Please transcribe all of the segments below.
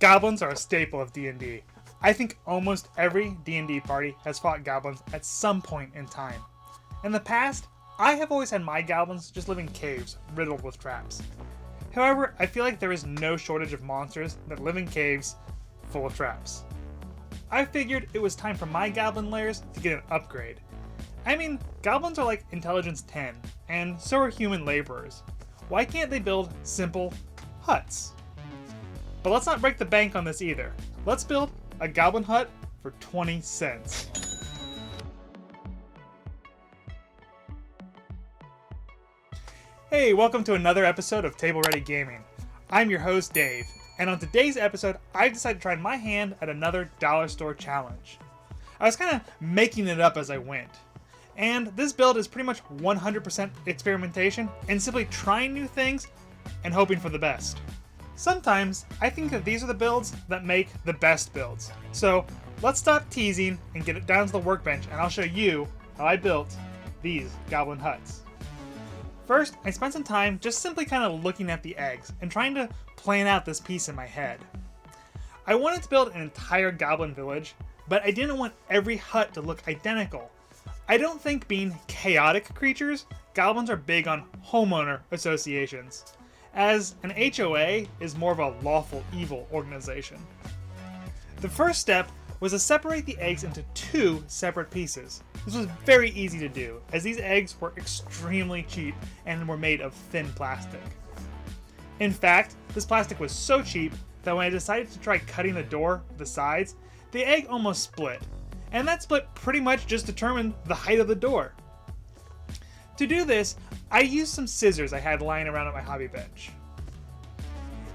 Goblins are a staple of D&D. I think almost every D&D party has fought goblins at some point in time. In the past, I have always had my goblins just live in caves riddled with traps. However, I feel like there is no shortage of monsters that live in caves full of traps. I figured it was time for my goblin lairs to get an upgrade. I mean, goblins are like intelligence 10, and so are human laborers. Why can't they build simple huts? But let's not break the bank on this either. Let's build a goblin hut for 20 cents. Hey, welcome to another episode of Table Ready Gaming. I'm your host, Dave, and on today's episode, I decided to try my hand at another dollar store challenge. I was kind of making it up as I went. And this build is pretty much 100% experimentation and simply trying new things and hoping for the best. Sometimes I think that these are the builds that make the best builds. So let's stop teasing and get it down to the workbench, and I'll show you how I built these goblin huts. First, I spent some time just simply kind of looking at the eggs and trying to plan out this piece in my head. I wanted to build an entire goblin village, but I didn't want every hut to look identical. I don't think being chaotic creatures, goblins are big on homeowner associations, as an HOA is more of a lawful evil organization. The first step was to separate the eggs into two separate pieces. This was very easy to do, as these eggs were extremely cheap and were made of thin plastic. In fact, this plastic was so cheap that when I decided to try cutting the door with the sides, the egg almost split. And that split pretty much just determined the height of the door. To do this, I used some scissors I had lying around at my hobby bench.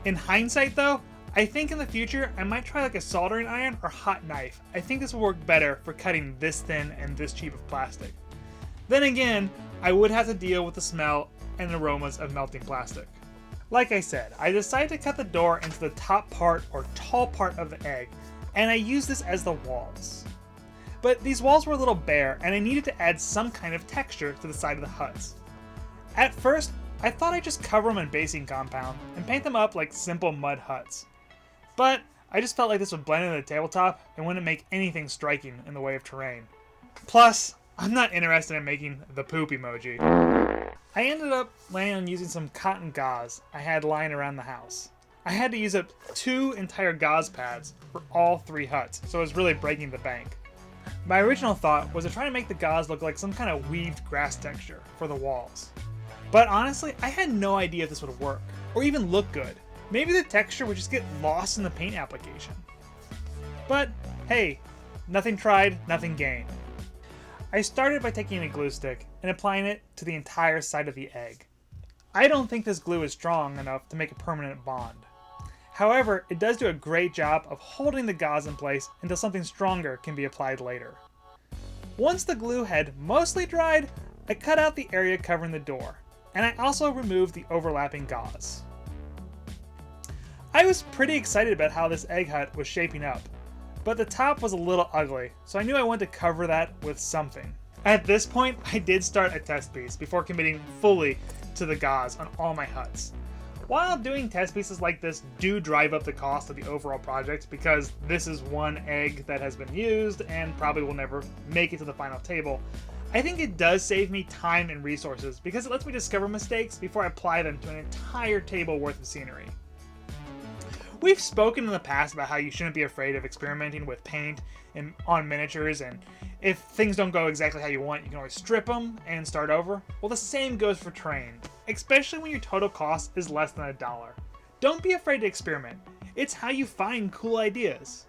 In hindsight though, I think in the future I might try like a soldering iron or hot knife. I think this will work better for cutting this thin and this cheap of plastic. Then again, I would have to deal with the smell and aromas of melting plastic. Like I said, I decided to cut the door into the top part or tall part of the egg, and I used this as the walls. But these walls were a little bare, and I needed to add some kind of texture to the side of the huts. At first, I thought I'd just cover them in basing compound and paint them up like simple mud huts. But I just felt like this would blend into the tabletop and wouldn't make anything striking in the way of terrain. Plus, I'm not interested in making the poop emoji. I ended up landing on using some cotton gauze I had lying around the house. I had to use up 2 entire gauze pads for all 3 huts, so it was really breaking the bank. My original thought was to try to make the gauze look like some kind of weaved grass texture for the walls. But honestly, I had no idea if this would work, or even look good. Maybe the texture would just get lost in the paint application. But hey, nothing tried, nothing gained. I started by taking a glue stick and applying it to the entire side of the egg. I don't think this glue is strong enough to make a permanent bond. However, it does do a great job of holding the gauze in place until something stronger can be applied later. Once the glue had mostly dried, I cut out the area covering the door, and I also removed the overlapping gauze. I was pretty excited about how this egg hut was shaping up, but the top was a little ugly, so I knew I wanted to cover that with something. At this point, I did start a test piece before committing fully to the gauze on all my huts. While doing test pieces like this do drive up the cost of the overall project, because this is one egg that has been used and probably will never make it to the final table, I think it does save me time and resources because it lets me discover mistakes before I apply them to an entire table worth of scenery. We've spoken in the past about how you shouldn't be afraid of experimenting with paint and on miniatures, and if things don't go exactly how you want, you can always strip them and start over. Well, the same goes for terrain, especially when your total cost is less than $1. Don't be afraid to experiment. It's how you find cool ideas.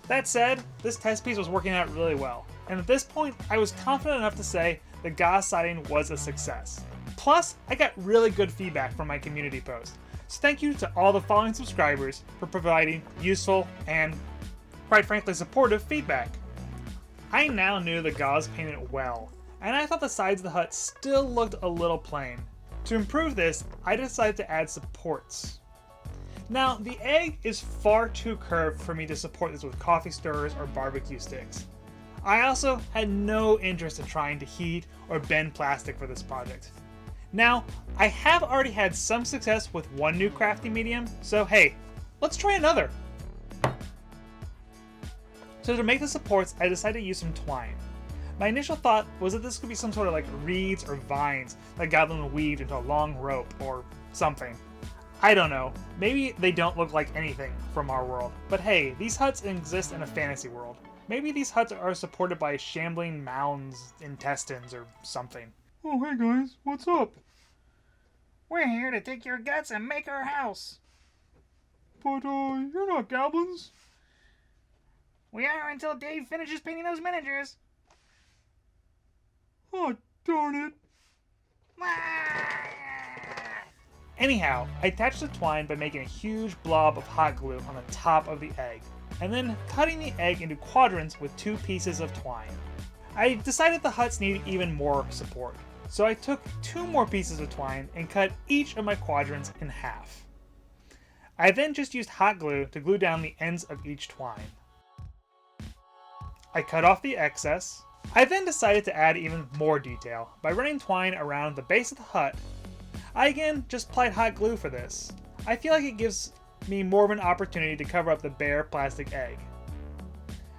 That said, this test piece was working out really well, and at this point, I was confident enough to say the gauze siding was a success. Plus, I got really good feedback from my community post. So thank you to all the following subscribers for providing useful and, quite frankly, supportive feedback. I now knew the gauze painted well, and I thought the sides of the hut still looked a little plain. To improve this, I decided to add supports. Now, the egg is far too curved for me to support this with coffee stirrers or barbecue sticks. I also had no interest in trying to heat or bend plastic for this project. Now, I have already had some success with one new crafting medium, so hey, let's try another. So to make the supports, I decided to use some twine. My initial thought was that this could be some sort of like reeds or vines that Goblin weaved into a long rope or something. I don't know, maybe they don't look like anything from our world, but hey, these huts exist in a fantasy world. Maybe these huts are supported by shambling mounds, intestines, or something. Oh hey guys, what's up? We're here to take your guts and make our house. But you're not goblins. We are until Dave finishes painting those miniatures. Oh, darn it. Anyhow, I attached the twine by making a huge blob of hot glue on the top of the egg, and then cutting the egg into quadrants with 2 pieces of twine. I decided the huts needed even more support, so I took 2 more pieces of twine and cut each of my quadrants in half. I then just used hot glue to glue down the ends of each twine. I cut off the excess. I then decided to add even more detail by running twine around the base of the hut. I again just applied hot glue for this. I feel like it gives me more of an opportunity to cover up the bare plastic egg.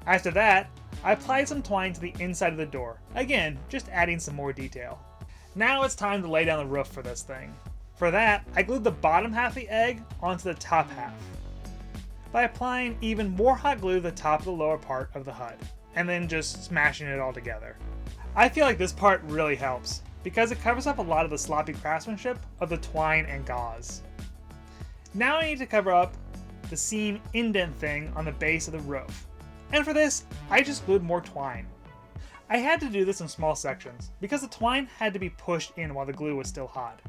After that, I applied some twine to the inside of the door, again just adding some more detail. Now it's time to lay down the roof for this thing. For that, I glued the bottom half of the egg onto the top half by applying even more hot glue to the top of the lower part of the hut, and then just smashing it all together. I feel like this part really helps, because it covers up a lot of the sloppy craftsmanship of the twine and gauze. Now I need to cover up the seam indent thing on the base of the roof, and for this, I just glued more twine. I had to do this in small sections, because the twine had to be pushed in while the glue was still hot.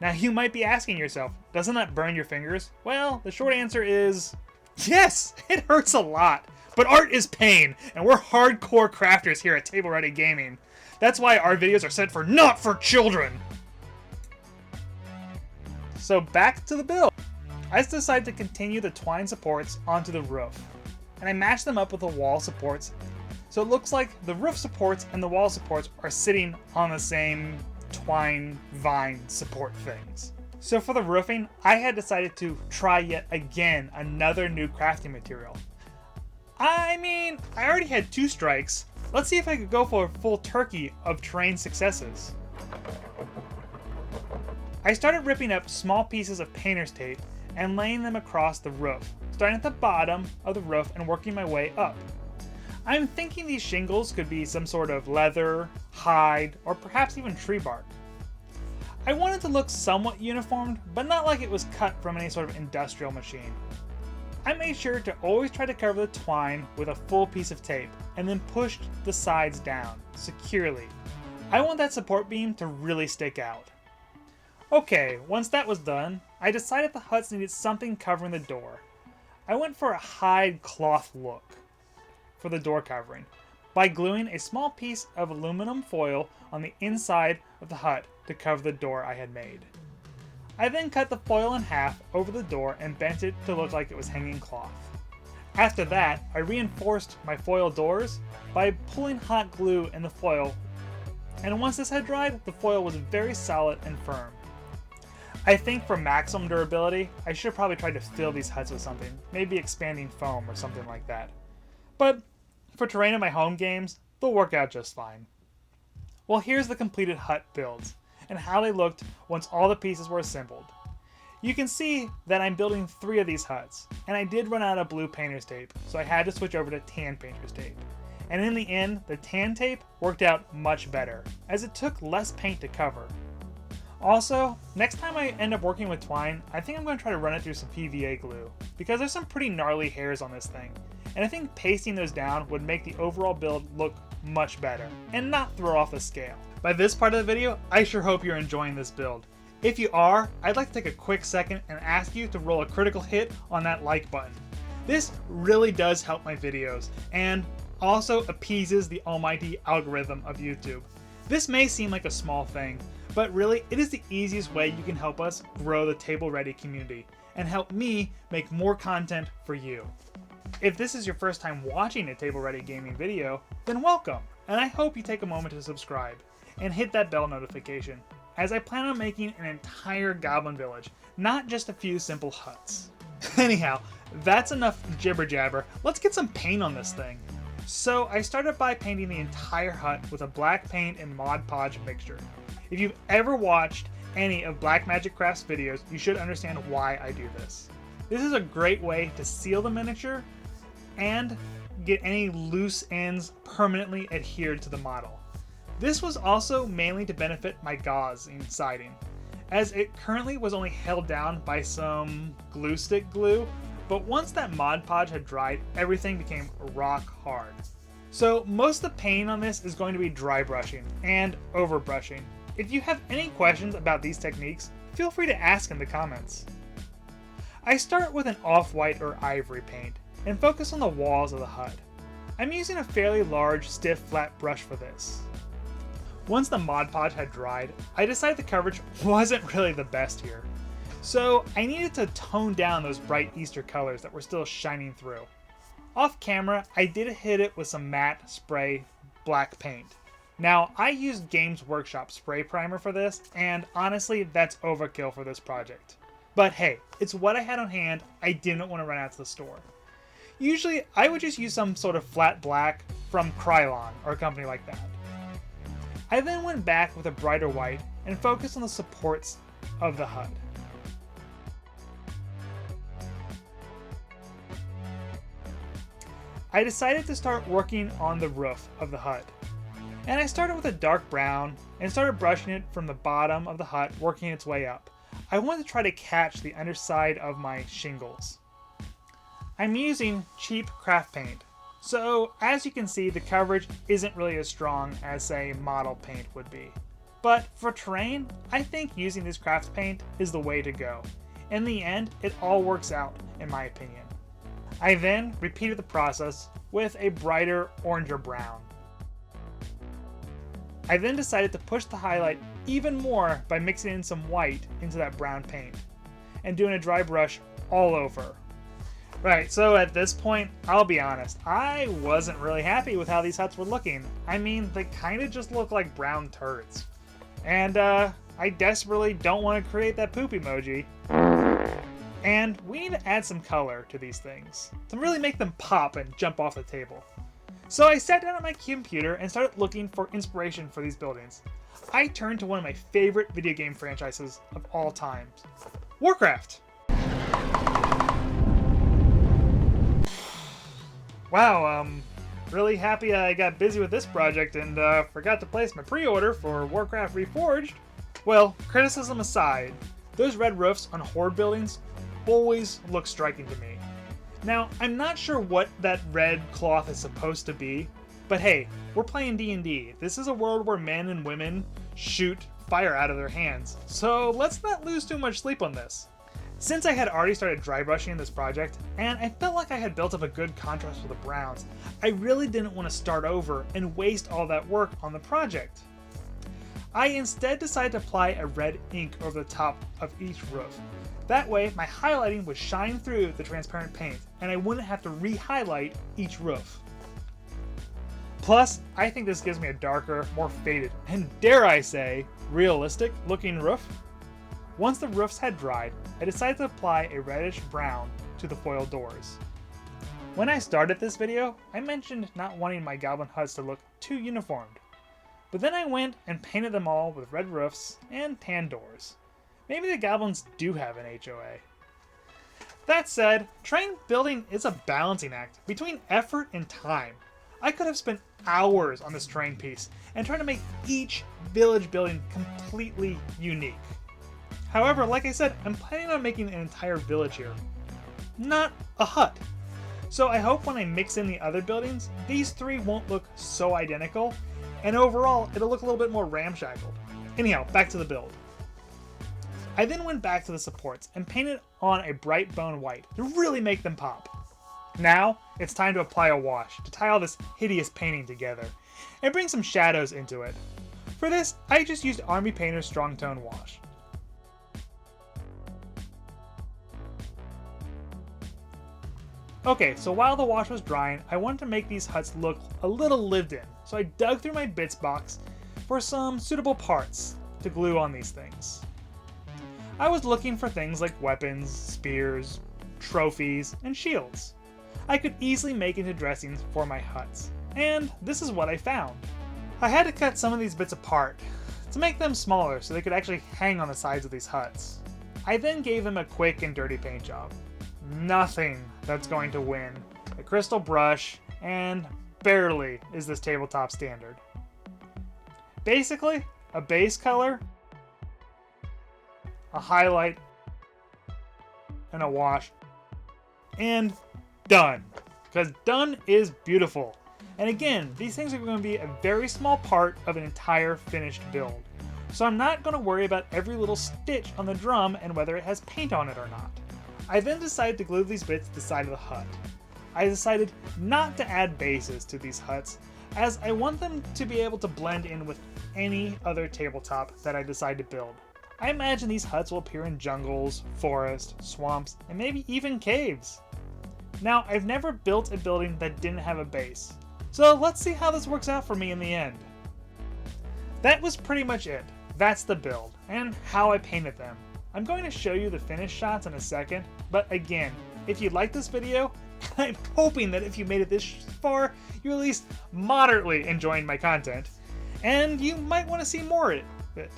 Now you might be asking yourself, doesn't that burn your fingers? Well, the short answer is, yes, it hurts a lot. But art is pain, and we're hardcore crafters here at Table Ready Gaming. That's why our videos are set for not for children! So back to the build. I decided to continue the twine supports onto the roof, and I matched them up with the wall supports, so it looks like the roof supports and the wall supports are sitting on the same twine vine support things. So for the roofing, I had decided to try yet again another new crafting material. I mean, I already had 2 strikes. Let's see if I could go for a full turkey of terrain successes. I started ripping up small pieces of painter's tape and laying them across the roof, starting at the bottom of the roof and working my way up. I'm thinking these shingles could be some sort of leather, hide, or perhaps even tree bark. I wanted to look somewhat uniformed, but not like it was cut from any sort of industrial machine. I made sure to always try to cover the twine with a full piece of tape, and then pushed the sides down, securely. I want that support beam to really stick out. Okay, once that was done, I decided the huts needed something covering the door. I went for a hide cloth look for the door covering, by gluing a small piece of aluminum foil on the inside of the hut to cover the door I had made. I then cut the foil in half over the door and bent it to look like it was hanging cloth. After that, I reinforced my foil doors by pulling hot glue in the foil, and once this had dried, the foil was very solid and firm. I think for maximum durability, I should have probably tried to fill these huts with something, maybe expanding foam or something like that. But for terrain in my home games, they'll work out just fine. Well, here's the completed hut builds, and how they looked once all the pieces were assembled. You can see that I'm building 3 of these huts, and I did run out of blue painter's tape, so I had to switch over to tan painter's tape. And in the end, the tan tape worked out much better, as it took less paint to cover. Also, next time I end up working with twine, I think I'm going to try to run it through some PVA glue, because there's some pretty gnarly hairs on this thing, and I think pasting those down would make the overall build look much better, and not throw off the scale. By this part of the video, I sure hope you're enjoying this build. If you are, I'd like to take a quick second and ask you to roll a critical hit on that like button. This really does help my videos, and also appeases the almighty algorithm of YouTube. This may seem like a small thing, but really it is the easiest way you can help us grow the Table Ready community, and help me make more content for you. If this is your first time watching a Table Ready gaming video, then welcome, and I hope you take a moment to subscribe, and hit that bell notification, as I plan on making an entire goblin village, not just a few simple huts. Anyhow, that's enough jibber jabber. Let's get some paint on this thing. So I started by painting the entire hut with a black paint and Mod Podge mixture. If you've ever watched any of Black Magic Crafts videos, you should understand why I do this. This is a great way to seal the miniature and get any loose ends permanently adhered to the model. This was also mainly to benefit my gauze in siding, as it currently was only held down by some glue stick glue, but once that Mod Podge had dried, everything became rock hard. So most of the painting on this is going to be dry brushing and overbrushing. If you have any questions about these techniques, feel free to ask in the comments. I start with an off-white or ivory paint and focus on the walls of the hut. I'm using a fairly large, stiff, flat brush for this. Once the Mod Podge had dried, I decided the coverage wasn't really the best here. So I needed to tone down those bright Easter colors that were still shining through. Off camera, I did hit it with some matte spray black paint. Now, I used Games Workshop spray primer for this, and honestly, that's overkill for this project. But hey, it's what I had on hand. I didn't want to run out to the store. Usually, I would just use some sort of flat black from Krylon or a company like that. I then went back with a brighter white and focused on the supports of the hut. I decided to start working on the roof of the hut. And I started with a dark brown and started brushing it from the bottom of the hut, working its way up. I wanted to try to catch the underside of my shingles. I'm using cheap craft paint, so as you can see, the coverage isn't really as strong as, say, model paint would be. But for terrain, I think using this craft paint is the way to go. In the end, it all works out, in my opinion. I then repeated the process with a brighter orange or brown. I then decided to push the highlight even more by mixing in some white into that brown paint and doing a dry brush all over. Right, so at this point, I'll be honest, I wasn't really happy with how these huts were looking. I mean, they kind of just look like brown turds. And I desperately don't want to create that poop emoji. And we need to add some color to these things to really make them pop and jump off the table. So I sat down at my computer and started looking for inspiration for these buildings. I turned to one of my favorite video game franchises of all time, Warcraft. Wow, really happy I got busy with this project and forgot to place my pre-order for Warcraft Reforged. Well, criticism aside, those red roofs on horde buildings always look striking to me. Now, I'm not sure what that red cloth is supposed to be, but hey, we're playing D&D. This is a world where men and women shoot fire out of their hands, so let's not lose too much sleep on this. Since I had already started dry brushing this project, and I felt like I had built up a good contrast with the browns, I really didn't want to start over and waste all that work on the project. I instead decided to apply a red ink over the top of each roof. That way, my highlighting would shine through the transparent paint, and I wouldn't have to re-highlight each roof. Plus, I think this gives me a darker, more faded, and dare I say, realistic looking roof. Once the roofs had dried, I decided to apply a reddish brown to the foil doors. When I started this video, I mentioned not wanting my goblin huts to look too uniformed. But then I went and painted them all with red roofs and tan doors. Maybe the goblins do have an HOA. That said, terrain building is a balancing act between effort and time. I could have spent hours on this terrain piece and trying to make each village building completely unique. However, like I said, I'm planning on making an entire village here, not a hut. So I hope when I mix in the other buildings, these three won't look so identical, and overall, it'll look a little bit more ramshackled. Anyhow, back to the build. I then went back to the supports and painted on a bright bone white to really make them pop. Now, it's time to apply a wash to tie all this hideous painting together and bring some shadows into it. For this, I just used Army Painter's Strong Tone Wash. Okay, so while the wash was drying, I wanted to make these huts look a little lived in, so I dug through my bits box for some suitable parts to glue on these things. I was looking for things like weapons, spears, trophies, and shields. I could easily make into dressings for my huts. And this is what I found. I had to cut some of these bits apart to make them smaller so they could actually hang on the sides of these huts. I then gave them a quick and dirty paint job. Nothing that's going to win a crystal brush, and barely is this tabletop standard. Basically, a base color, a highlight, and a wash, and done. Because done is beautiful. And again, these things are going to be a very small part of an entire finished build. So I'm not going to worry about every little stitch on the drum and whether it has paint on it or not. I then decided to glue these bits to the side of the hut. I decided not to add bases to these huts, as I want them to be able to blend in with any other tabletop that I decide to build. I imagine these huts will appear in jungles, forests, swamps, and maybe even caves. Now, I've never built a building that didn't have a base, so let's see how this works out for me in the end. That was pretty much it. That's the build, and how I painted them. I'm going to show you the finished shots in a second, but again, if you like this video, I'm hoping that if you made it this far, you're at least moderately enjoying my content, and you might want to see more of it.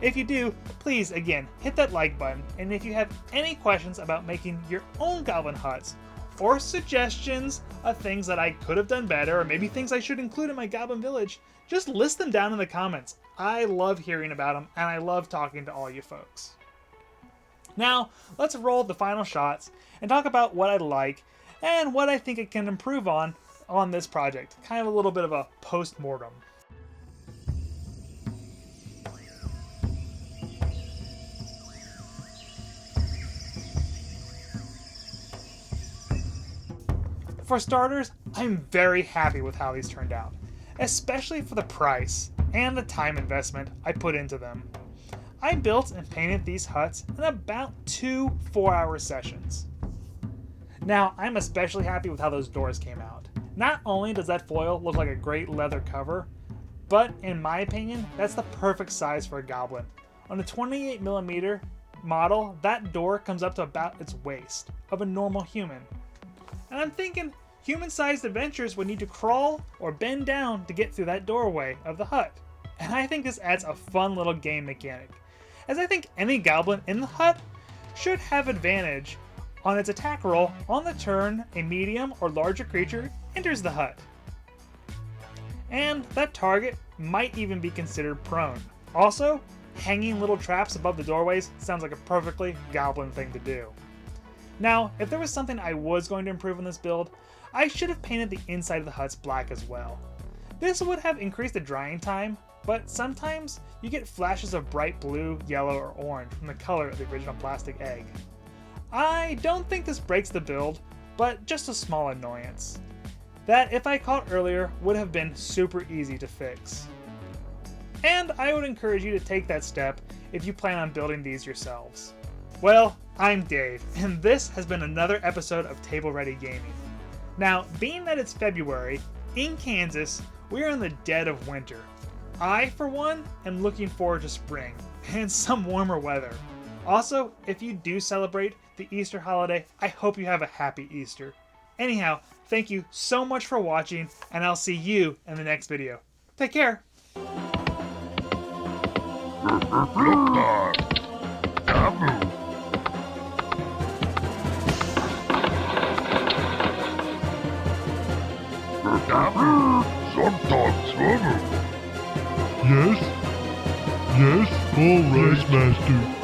If you do, please, again, hit that like button, and if you have any questions about making your own goblin huts, or suggestions of things that I could have done better, or maybe things I should include in my goblin village, just list them down in the comments. I love hearing about them, and I love talking to all you folks. Now, let's roll the final shots and talk about what I like and what I think it can improve on this project. Kind of a little bit of a post-mortem. For starters, I'm very happy with how these turned out, especially for the price and the time investment I put into them. I built and painted these huts in about 2 4-hour sessions. Now, I'm especially happy with how those doors came out. Not only does that foil look like a great leather cover, but in my opinion, that's the perfect size for a goblin. On a 28mm model, that door comes up to about its waist of a normal human. And I'm thinking human-sized adventurers would need to crawl or bend down to get through that doorway of the hut. And I think this adds a fun little game mechanic, as I think any goblin in the hut should have advantage on its attack roll on the turn a medium or larger creature enters the hut. And that target might even be considered prone. Also, hanging little traps above the doorways sounds like a perfectly goblin thing to do. Now, if there was something I was going to improve on this build, I should have painted the inside of the huts black as well. This would have increased the drying time, but sometimes you get flashes of bright blue, yellow, or orange from the color of the original plastic egg. I don't think this breaks the build, but just a small annoyance that, if I caught earlier, would have been super easy to fix. And I would encourage you to take that step if you plan on building these yourselves. Well, I'm Dave, and this has been another episode of Table Ready Gaming. Now, being that it's February, in Kansas, we are in the dead of winter. I, for one, am looking forward to spring and some warmer weather. Also, if you do celebrate the Easter holiday, I hope you have a happy Easter. Anyhow, thank you so much for watching, and I'll see you in the next video. Take care! Sometimes, Yes? Yes? All right, Master.